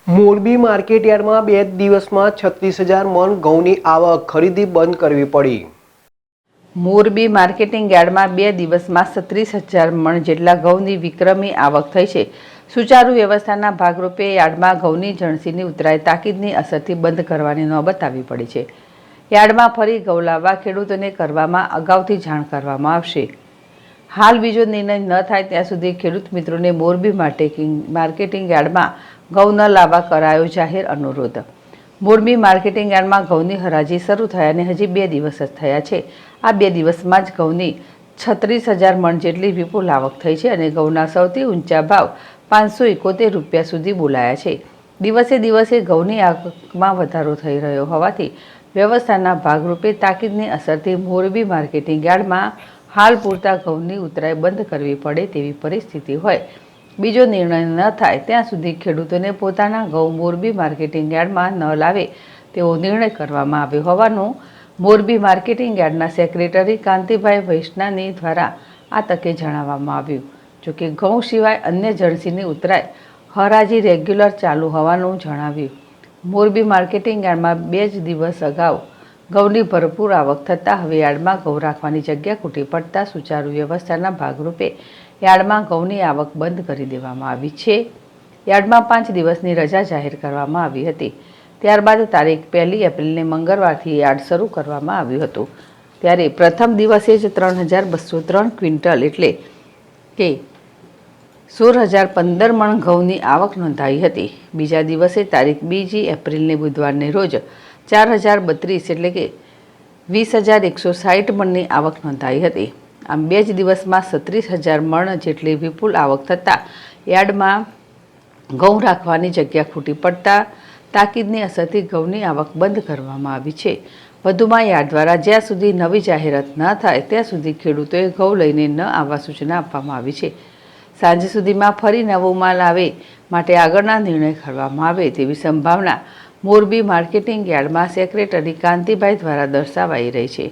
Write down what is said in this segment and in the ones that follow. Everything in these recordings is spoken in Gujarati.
મોરબી માર્કેટયાર્ડમાં 2 દિવસમાં 36,000 મણ ઘઉંની આવક, ખરીદી બંધ કરવી પડી। મોરબી માર્કેટિંગ યાર્ડમાં 2 દિવસમાં 36,000 મણ જેટલા ઘઉંની વિક્રમી આવક થઈ છે। સુચારુ વ્યવસ્થાના ભાગરૂપે યાર્ડમાં ઘઉંની જણસીની ઉતરાઈ તાકીદની અસરથી બંધ કરવાની નોબત આવી પડી છે। યાર્ડમાં ફરી ઘઉં લાવવા ખેડૂતોને કરવામાં અગાઉથી જાણ કરવામાં આવશે। હાલ બીજો નિર્ણય ન થાય ત્યાં સુધી ખેડૂત મિત્રોને મોરબી માર્કેટિંગ યાર્ડમાં ઘઉં ન લાવવા કરાયો જાહેર અનુરોધ। મોરબી માર્કેટિંગ યાર્ડમાં ઘઉંની હરાજી શરૂ થયાને હજી 2 દિવસ જ થયા છે। આ 2 દિવસમાં જ ઘઉંની 36,000 મણ જેટલી વિપુલ આવક થઈ છે અને ઘઉંના સૌથી ઊંચા ભાવ 571 રૂપિયા સુધી બોલાયા છે। દિવસે દિવસે ઘઉંની આવકમાં વધારો થઈ રહ્યો હોવાથી વ્યવસ્થાના ભાગરૂપે તાકીદની અસરથી મોરબી માર્કેટિંગ યાર્ડમાં હાલ પૂરતા ઘઉંની ઉતરાઈ બંધ કરવી પડે તેવી પરિસ્થિતિ હોય। બીજો નિર્ણય ન થાય ત્યાં સુધી ખેડૂતોને પોતાના ઘઉં મોરબી માર્કેટિંગ યાર્ડમાં ન લાવે તેવો નિર્ણય કરવામાં આવ્યો હોવાનું મોરબી માર્કેટિંગ યાર્ડના સેક્રેટરી કાંતિભાઈ વૈષ્ણાની દ્વારા આ તકે જણાવવામાં આવ્યું। જોકે ઘઉં સિવાય અન્ય જણસીની ઉતરાઈ હરાજી રેગ્યુલર ચાલુ હોવાનું જણાવ્યું। મોરબી માર્કેટિંગ યાર્ડમાં 2 જ દિવસ અગાઉ ઘઉંની ભરપૂર આવક થતાં હવે યાર્ડમાં ઘઉં રાખવાની જગ્યા ખૂટી પડતા સુચારુ વ્યવસ્થાના ભાગરૂપે યાર્ડમાં ઘઉંની આવક બંધ કરી દેવામાં આવી છે। યાર્ડમાં 5 દિવસની રજા જાહેર કરવામાં આવી હતી। ત્યારબાદ તારીખ 1 એપ્રિલને મંગળવારથી યાર્ડ શરૂ કરવામાં આવ્યું હતું। ત્યારે પ્રથમ દિવસે જ 3,203 ક્વિન્ટલ એટલે કે 16,015 મણ ઘઉંની આવક નોંધાઈ હતી। બીજા દિવસે તારીખ 2 એપ્રિલને બુધવારને રોજ 4,032 એટલે કે 20,160 મણની આવક નોંધાઈ હતી। આમ 2 જ દિવસમાં 36,000 મણ જેટલી વિપુલ આવક થતાં યાર્ડમાં ઘઉં રાખવાની જગ્યા ખૂટી પડતા તાકીદની અસરથી ઘઉંની આવક બંધ કરવામાં આવી છે। વધુમાં યાર્ડ દ્વારા જ્યાં સુધી નવી જાહેરાત ન થાય ત્યાં સુધી ખેડૂતોએ ઘઉં લઈને ન આવવા સૂચના આપવામાં આવી છે। સાંજ સુધીમાં ફરી નવો માલ આવે માટે આગળના નિર્ણય કરવામાં આવે તેવી સંભાવના મોરબી માર્કેટિંગ યાર્ડમાં સેક્રેટરી કાંતિભાઈ દ્વારા દર્શાવાઈ રહી છે।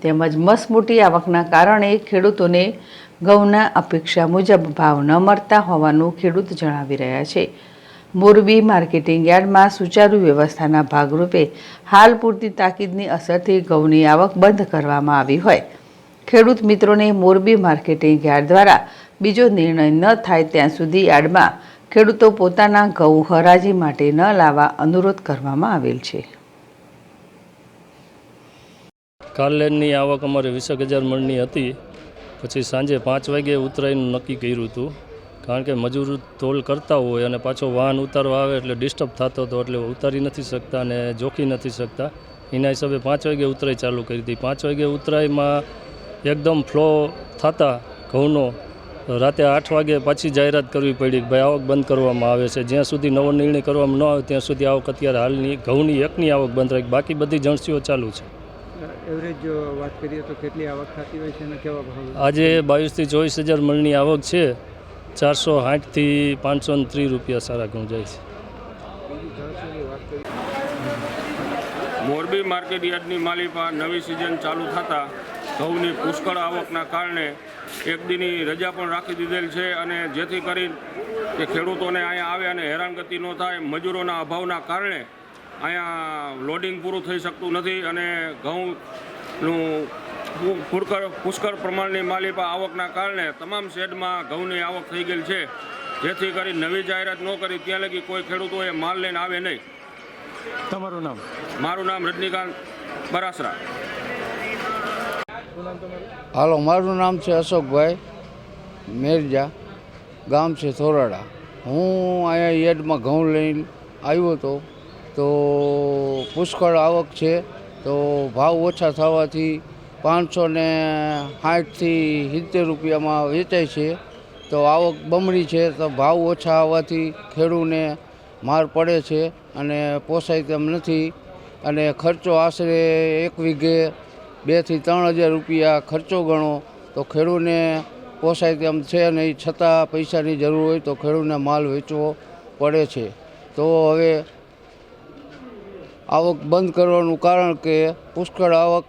તેમજ મસમોટી આવકના કારણે ખેડૂતોને ઘઉંના અપેક્ષા મુજબ ભાવ ન મળતા હોવાનું ખેડૂત જણાવી રહ્યા છે। મોરબી માર્કેટિંગ યાર્ડમાં સુચારુ વ્યવસ્થાના ભાગરૂપે હાલ પૂરતી તાકીદની અસરથી ઘઉંની આવક બંધ કરવામાં આવી હોય ખેડૂત મિત્રોને મોરબી માર્કેટિંગ યાર્ડ દ્વારા બીજો નિર્ણય ન થાય ત્યાં સુધી યાર્ડમાં ખેડૂતો પોતાના ઘઉં હરાજી માટે ન લાવવા અનુરોધ કરવામાં આવેલ છે। કાલેની આવક અમારે 20,000 મણની હતી। પછી સાંજે 5 વાગે ઉતરાઈનું નક્કી કર્યું હતું, કારણ કે મજૂર તોલ કરતા હોય અને પાછો વાહન ઉતારવા આવે એટલે ડિસ્ટર્બ થતો હતો, એટલે ઉતારી નથી શકતા અને જોખી નથી શકતા। એના હિસાબે 5 વાગે ઉતરાઈ ચાલુ કરી હતી। 5 વાગે ઉતરાઈમાં એકદમ ફ્લો થતા ઘઉંનો રાતે 8 વાગે પાછી જાહેરાત કરવી પડી કે ભાઈ આવક બંધ કરવામાં આવે છે। જ્યાં સુધી નવો નિર્ણય કરવામાં ન આવે ત્યાં સુધી આવક અત્યારે હાલની ઘઉંની એકની આવક બંધ રાખી, બાકી બધી જણસીઓ ચાલુ છે। એવરેજ વાત કરીએ તો કેટલી આવક થતી હોય છે અને કેવા ભાવ? આજે 22,000 થી 24,000 મણની આવક છે। 460 થી 530 રૂપિયા સારા ઘઉં જાય છે। મોરબી માર્કેટ યાર્ડની માલિપા નવી સિઝન ચાલુ થતાં ઘઉંની પુષ્કળ આવકના કારણે એક દીની રજા પણ રાખી દીધેલ છે, અને જેથી કરી કે ખેડૂતોને અહીંયા આવે અને હેરાનગતિ ન થાય। મજૂરોના અભાવના કારણે અહીંયા લોડિંગ પૂરું થઈ શકતું નથી અને ઘઉંનું પુષ્કળ પ્રમાણની માલિપા આવકના કારણે તમામ શેડમાં ઘઉંની આવક થઈ ગયેલ છે। જેથી કરી નવી જાહેરાત ન કરી ત્યાં લગી કોઈ ખેડૂતોએ માલ લઈને આવે નહીં। તમારું નામ? મારું નામ રજનીકાંત બરાસરા। હાલો, મારું નામ છે અશોકભાઈ મેરજા, ગામ છે થોરાડા। હું અહીંયા યાર્ડમાં ઘઉં લઈને આવ્યો હતો, તો પુષ્કળ આવક છે, તો ભાવ ઓછા થવાથી 560 થી 70 રૂપિયામાં વેચાય છે। તો આવક બમણી છે, તો ભાવ ઓછા આવવાથી ખેડૂતને માર પડે છે અને પોસાય તેમ નથી, અને ખર્ચો આશરે 1 વીઘે 2,000 થી 3,000 રૂપિયા ખર્ચો ગણો તો ખેડૂતને પોસાય તેમ છે નહીં, છતાં પૈસાની જરૂર હોય તો ખેડૂતને માલ વેચવો પડે છે। તો હવે આવક બંધ કરવાનું કારણ કે પુષ્કળ આવક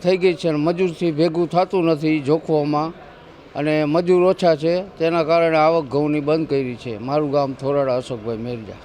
થઈ ગઈ છે અને મજૂરથી ભેગું થતું નથી જોખવામાં, અને મજૂર ઓછા છે, તેના કારણે આવક ઘઉંની બંધ કરી છે। મારું ગામ થોરાડા, અશોકભાઈ મેરજા।